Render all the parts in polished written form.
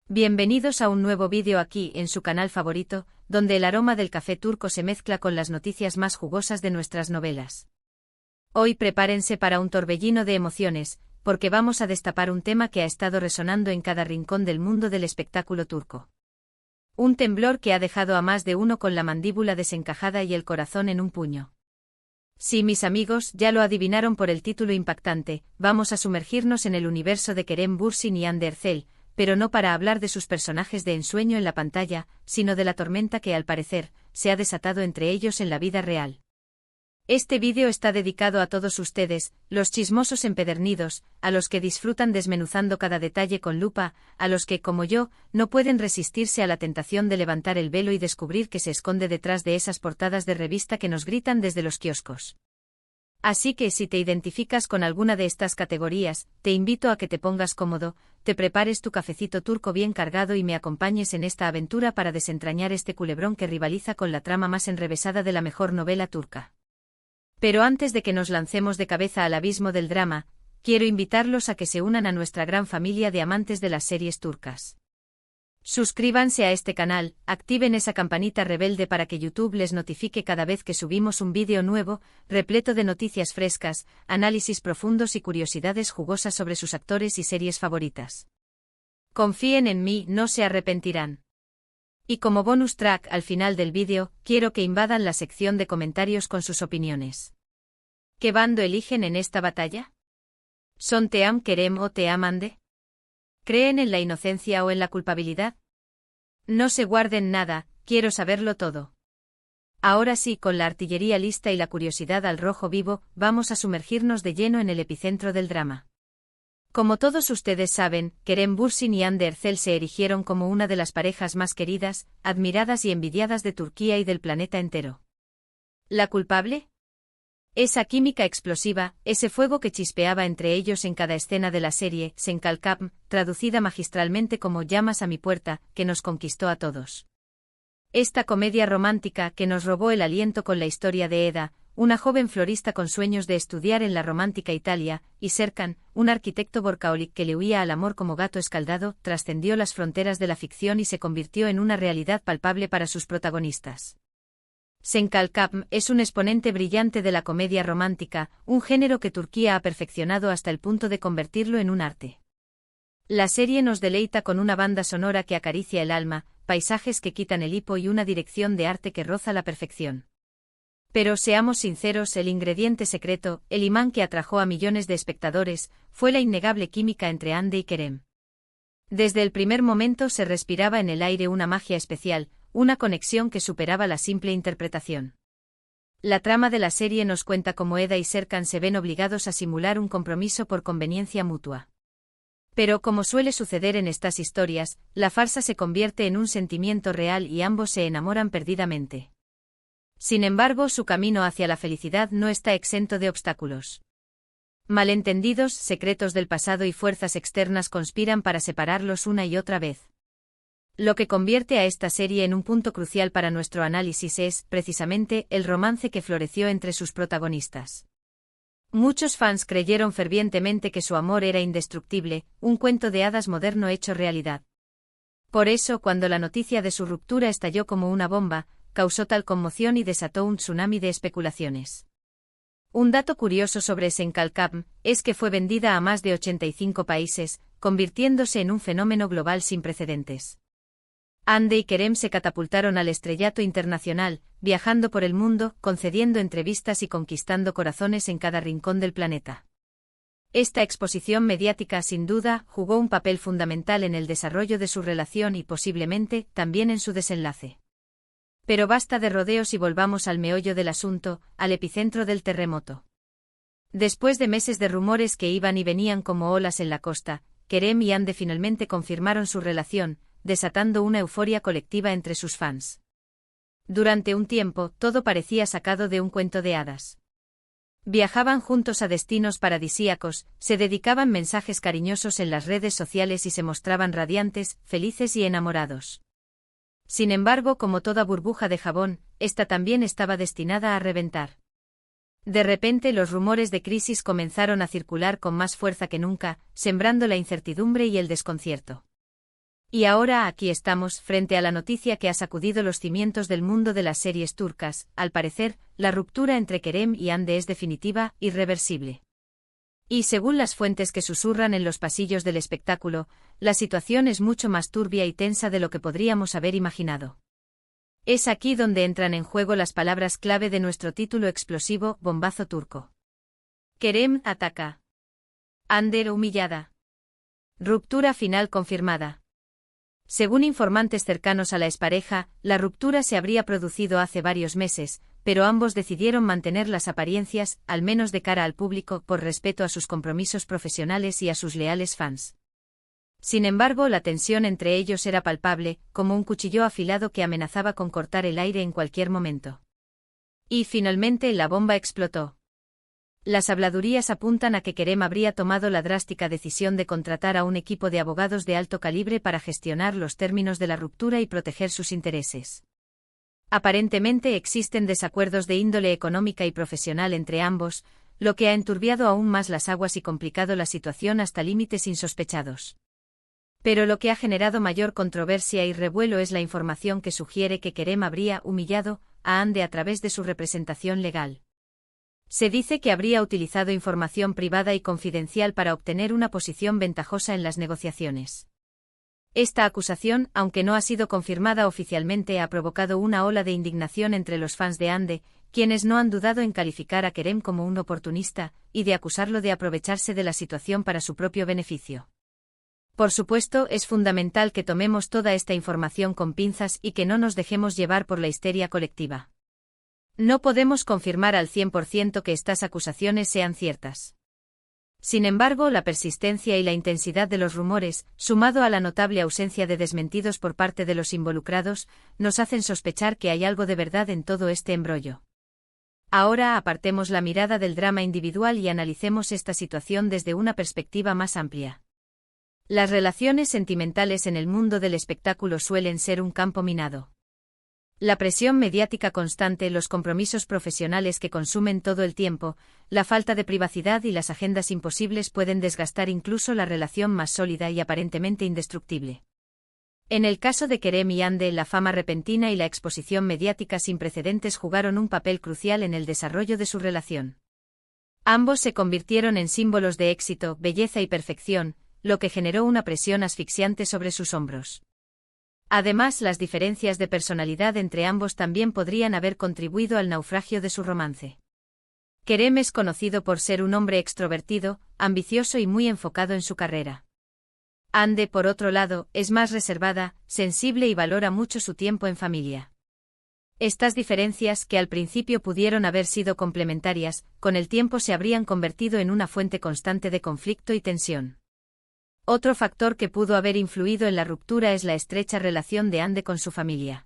Bienvenidos a un nuevo vídeo aquí en su canal favorito, donde el aroma del café turco se mezcla con las noticias más jugosas de nuestras novelas. Hoy prepárense para un torbellino de emociones, porque vamos a destapar un tema que ha estado resonando en cada rincón del mundo del espectáculo turco. Un temblor que ha dejado a más de uno con la mandíbula desencajada y el corazón en un puño. Sí, mis amigos, ya lo adivinaron por el título impactante, vamos a sumergirnos en el universo de Kerem Bürsin y Hande Erçel, pero no para hablar de sus personajes de ensueño en la pantalla, sino de la tormenta que al parecer, se ha desatado entre ellos en la vida real. Este vídeo está dedicado a todos ustedes, los chismosos empedernidos, a los que disfrutan desmenuzando cada detalle con lupa, a los que, como yo, no pueden resistirse a la tentación de levantar el velo y descubrir qué se esconde detrás de esas portadas de revista que nos gritan desde los kioscos. Así que si te identificas con alguna de estas categorías, te invito a que te pongas cómodo, te prepares tu cafecito turco bien cargado y me acompañes en esta aventura para desentrañar este culebrón que rivaliza con la trama más enrevesada de la mejor novela turca. Pero antes de que nos lancemos de cabeza al abismo del drama, quiero invitarlos a que se unan a nuestra gran familia de amantes de las series turcas. Suscríbanse a este canal, activen esa campanita rebelde para que YouTube les notifique cada vez que subimos un vídeo nuevo, repleto de noticias frescas, análisis profundos y curiosidades jugosas sobre sus actores y series favoritas. Confíen en mí, no se arrepentirán. Y como bonus track al final del vídeo, quiero que invadan la sección de comentarios con sus opiniones. ¿Qué bando eligen en esta batalla? ¿Son Team Kerem o Team Hande? ¿Creen en la inocencia o en la culpabilidad? No se guarden nada, quiero saberlo todo. Ahora sí, con la artillería lista y la curiosidad al rojo vivo, vamos a sumergirnos de lleno en el epicentro del drama. Como todos ustedes saben, Kerem Bürsin y Hande Erçel se erigieron como una de las parejas más queridas, admiradas y envidiadas de Turquía y del planeta entero. ¿La culpable? Esa química explosiva, ese fuego que chispeaba entre ellos en cada escena de la serie, Senkalkam, traducida magistralmente como Llamas a mi puerta, que nos conquistó a todos. Esta comedia romántica que nos robó el aliento con la historia de Eda, una joven florista con sueños de estudiar en la romántica Italia, y Serkan, un arquitecto workaholic que le huía al amor como gato escaldado, trascendió las fronteras de la ficción y se convirtió en una realidad palpable para sus protagonistas. Senkalkam es un exponente brillante de la comedia romántica, un género que Turquía ha perfeccionado hasta el punto de convertirlo en un arte. La serie nos deleita con una banda sonora que acaricia el alma, paisajes que quitan el hipo y una dirección de arte que roza la perfección. Pero seamos sinceros, el ingrediente secreto, el imán que atrajo a millones de espectadores, fue la innegable química entre Hande y Kerem. Desde el primer momento se respiraba en el aire una magia especial, una conexión que superaba la simple interpretación. La trama de la serie nos cuenta cómo Eda y Serkan se ven obligados a simular un compromiso por conveniencia mutua. Pero como suele suceder en estas historias, la farsa se convierte en un sentimiento real y ambos se enamoran perdidamente. Sin embargo, su camino hacia la felicidad no está exento de obstáculos. Malentendidos, secretos del pasado y fuerzas externas conspiran para separarlos una y otra vez. Lo que convierte a esta serie en un punto crucial para nuestro análisis es, precisamente, el romance que floreció entre sus protagonistas. Muchos fans creyeron fervientemente que su amor era indestructible, un cuento de hadas moderno hecho realidad. Por eso, cuando la noticia de su ruptura estalló como una bomba, causó tal conmoción y desató un tsunami de especulaciones. Un dato curioso sobre Senkalkam es que fue vendida a más de 85 países, convirtiéndose en un fenómeno global sin precedentes. Hande y Kerem se catapultaron al estrellato internacional, viajando por el mundo, concediendo entrevistas y conquistando corazones en cada rincón del planeta. Esta exposición mediática sin duda jugó un papel fundamental en el desarrollo de su relación y posiblemente también en su desenlace. Pero basta de rodeos y volvamos al meollo del asunto, al epicentro del terremoto. Después de meses de rumores que iban y venían como olas en la costa, Kerem y Hande finalmente confirmaron su relación, desatando una euforia colectiva entre sus fans. Durante un tiempo, todo parecía sacado de un cuento de hadas. Viajaban juntos a destinos paradisíacos, se dedicaban mensajes cariñosos en las redes sociales y se mostraban radiantes, felices y enamorados. Sin embargo, como toda burbuja de jabón, esta también estaba destinada a reventar. De repente los rumores de crisis comenzaron a circular con más fuerza que nunca, sembrando la incertidumbre y el desconcierto. Y ahora aquí estamos, frente a la noticia que ha sacudido los cimientos del mundo de las series turcas. Al parecer, la ruptura entre Kerem y Hande es definitiva, irreversible. Y según las fuentes que susurran en los pasillos del espectáculo, la situación es mucho más turbia y tensa de lo que podríamos haber imaginado. Es aquí donde entran en juego las palabras clave de nuestro título explosivo, bombazo turco. Kerem ataca. Hande humillada. Ruptura final confirmada. Según informantes cercanos a la expareja, la ruptura se habría producido hace varios meses, pero ambos decidieron mantener las apariencias, al menos de cara al público, por respeto a sus compromisos profesionales y a sus leales fans. Sin embargo, la tensión entre ellos era palpable, como un cuchillo afilado que amenazaba con cortar el aire en cualquier momento. Y finalmente la bomba explotó. Las habladurías apuntan a que Kerem habría tomado la drástica decisión de contratar a un equipo de abogados de alto calibre para gestionar los términos de la ruptura y proteger sus intereses. Aparentemente existen desacuerdos de índole económica y profesional entre ambos, lo que ha enturbiado aún más las aguas y complicado la situación hasta límites insospechados. Pero lo que ha generado mayor controversia y revuelo es la información que sugiere que Kerem habría humillado a Hande a través de su representación legal. Se dice que habría utilizado información privada y confidencial para obtener una posición ventajosa en las negociaciones. Esta acusación, aunque no ha sido confirmada oficialmente, ha provocado una ola de indignación entre los fans de Hande, quienes no han dudado en calificar a Kerem como un oportunista, y de acusarlo de aprovecharse de la situación para su propio beneficio. Por supuesto, es fundamental que tomemos toda esta información con pinzas y que no nos dejemos llevar por la histeria colectiva. No podemos confirmar al 100% que estas acusaciones sean ciertas. Sin embargo, la persistencia y la intensidad de los rumores, sumado a la notable ausencia de desmentidos por parte de los involucrados, nos hacen sospechar que hay algo de verdad en todo este embrollo. Ahora apartemos la mirada del drama individual y analicemos esta situación desde una perspectiva más amplia. Las relaciones sentimentales en el mundo del espectáculo suelen ser un campo minado. La presión mediática constante, los compromisos profesionales que consumen todo el tiempo, la falta de privacidad y las agendas imposibles pueden desgastar incluso la relación más sólida y aparentemente indestructible. En el caso de Kerem y Hande, la fama repentina y la exposición mediática sin precedentes jugaron un papel crucial en el desarrollo de su relación. Ambos se convirtieron en símbolos de éxito, belleza y perfección, lo que generó una presión asfixiante sobre sus hombros. Además, las diferencias de personalidad entre ambos también podrían haber contribuido al naufragio de su romance. Kerem es conocido por ser un hombre extrovertido, ambicioso y muy enfocado en su carrera. Hande, por otro lado, es más reservada, sensible y valora mucho su tiempo en familia. Estas diferencias, que al principio pudieron haber sido complementarias, con el tiempo se habrían convertido en una fuente constante de conflicto y tensión. Otro factor que pudo haber influido en la ruptura es la estrecha relación de Hande con su familia.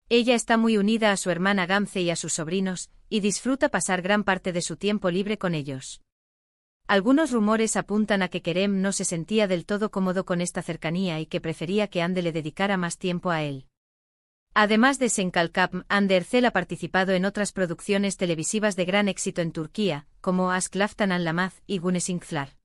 Ella está muy unida a su hermana Gamze y a sus sobrinos, y disfruta pasar gran parte de su tiempo libre con ellos. Algunos rumores apuntan a que Kerem no se sentía del todo cómodo con esta cercanía y que prefería que Hande le dedicara más tiempo a él. Además de Senkalkap, Hande Erçel ha participado en otras producciones televisivas de gran éxito en Turquía, como Aşk Laftan Anlamaz y Güneşinkler.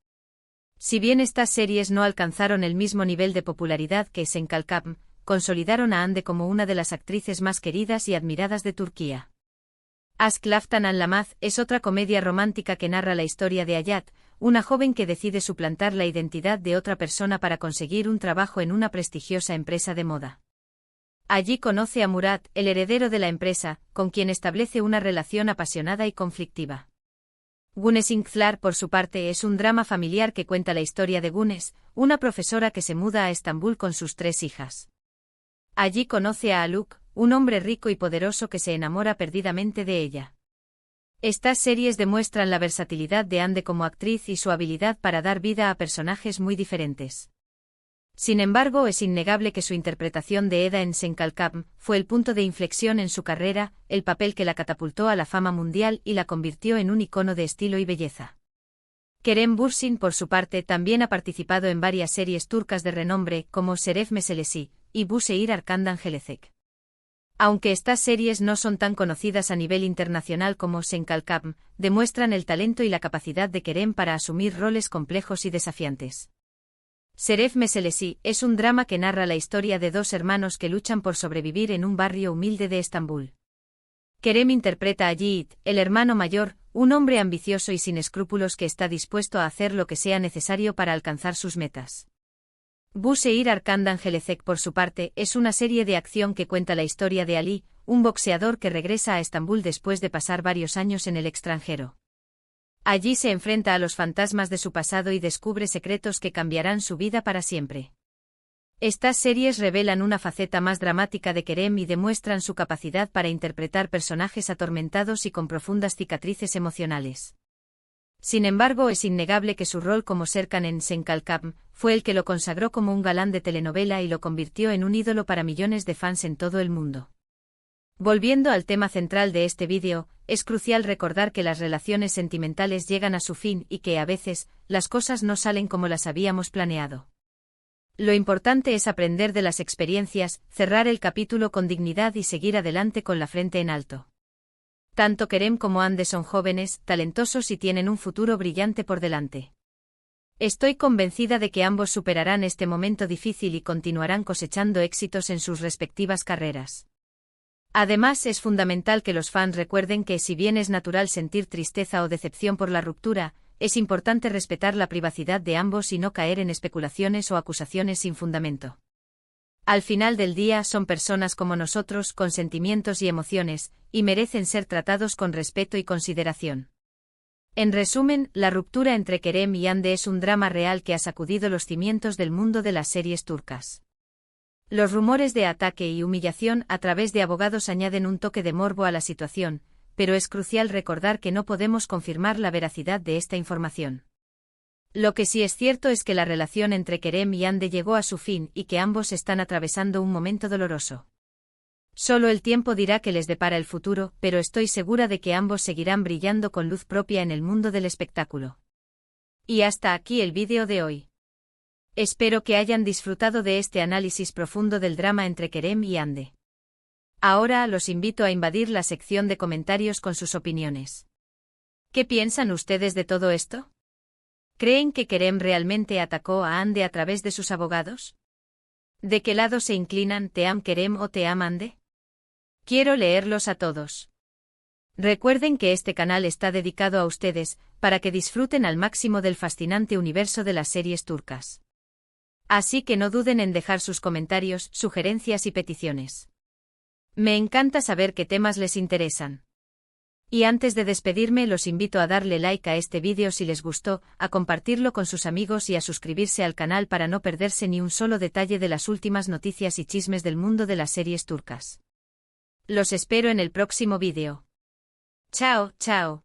Si bien estas series no alcanzaron el mismo nivel de popularidad que Senkalkap, consolidaron a Hande como una de las actrices más queridas y admiradas de Turquía. Aşk Laftan Anlamaz es otra comedia romántica que narra la historia de Hayat, una joven que decide suplantar la identidad de otra persona para conseguir un trabajo en una prestigiosa empresa de moda. Allí conoce a Murat, el heredero de la empresa, con quien establece una relación apasionada y conflictiva. Güneşinkler, por su parte, es un drama familiar que cuenta la historia de Güneş, una profesora que se muda a Estambul con sus 3 hijas. Allí conoce a Haluk, un hombre rico y poderoso que se enamora perdidamente de ella. Estas series demuestran la versatilidad de Hande como actriz y su habilidad para dar vida a personajes muy diferentes. Sin embargo, es innegable que su interpretación de Eda en Senkalkap fue el punto de inflexión en su carrera, el papel que la catapultó a la fama mundial y la convirtió en un icono de estilo y belleza. Kerem Bürsin, por su parte, también ha participado en varias series turcas de renombre, como Şeref Meselesi y Bu Şehir Arkandan Gelecek. Aunque estas series no son tan conocidas a nivel internacional como Senkalkap, demuestran el talento y la capacidad de Kerem para asumir roles complejos y desafiantes. Şeref Meselesi es un drama que narra la historia de dos hermanos que luchan por sobrevivir en un barrio humilde de Estambul. Kerem interpreta a Yiğit, el hermano mayor, un hombre ambicioso y sin escrúpulos que está dispuesto a hacer lo que sea necesario para alcanzar sus metas. Bu Şehir Arkandan Gelecek, por su parte, es una serie de acción que cuenta la historia de Ali, un boxeador que regresa a Estambul después de pasar varios años en el extranjero. Allí se enfrenta a los fantasmas de su pasado y descubre secretos que cambiarán su vida para siempre. Estas series revelan una faceta más dramática de Kerem y demuestran su capacidad para interpretar personajes atormentados y con profundas cicatrices emocionales. Sin embargo, es innegable que su rol como Serkan en Sen Kalkam fue el que lo consagró como un galán de telenovela y lo convirtió en un ídolo para millones de fans en todo el mundo. Volviendo al tema central de este vídeo, es crucial recordar que las relaciones sentimentales llegan a su fin y que, a veces, las cosas no salen como las habíamos planeado. Lo importante es aprender de las experiencias, cerrar el capítulo con dignidad y seguir adelante con la frente en alto. Tanto Kerem como Hande son jóvenes, talentosos y tienen un futuro brillante por delante. Estoy convencida de que ambos superarán este momento difícil y continuarán cosechando éxitos en sus respectivas carreras. Además, es fundamental que los fans recuerden que, si bien es natural sentir tristeza o decepción por la ruptura, es importante respetar la privacidad de ambos y no caer en especulaciones o acusaciones sin fundamento. Al final del día son personas como nosotros, con sentimientos y emociones, y merecen ser tratados con respeto y consideración. En resumen, la ruptura entre Kerem y Hande es un drama real que ha sacudido los cimientos del mundo de las series turcas. Los rumores de ataque y humillación a través de abogados añaden un toque de morbo a la situación, pero es crucial recordar que no podemos confirmar la veracidad de esta información. Lo que sí es cierto es que la relación entre Kerem y Hande llegó a su fin y que ambos están atravesando un momento doloroso. Solo el tiempo dirá qué les depara el futuro, pero estoy segura de que ambos seguirán brillando con luz propia en el mundo del espectáculo. Y hasta aquí el vídeo de hoy. Espero que hayan disfrutado de este análisis profundo del drama entre Kerem y Hande. Ahora los invito a invadir la sección de comentarios con sus opiniones. ¿Qué piensan ustedes de todo esto? ¿Creen que Kerem realmente atacó a Hande a través de sus abogados? ¿De qué lado se inclinan, Team Kerem o Team Hande? Quiero leerlos a todos. Recuerden que este canal está dedicado a ustedes, para que disfruten al máximo del fascinante universo de las series turcas. Así que no duden en dejar sus comentarios, sugerencias y peticiones. Me encanta saber qué temas les interesan. Y antes de despedirme, los invito a darle like a este vídeo si les gustó, a compartirlo con sus amigos y a suscribirse al canal para no perderse ni un solo detalle de las últimas noticias y chismes del mundo de las series turcas. Los espero en el próximo vídeo. Chao, chao.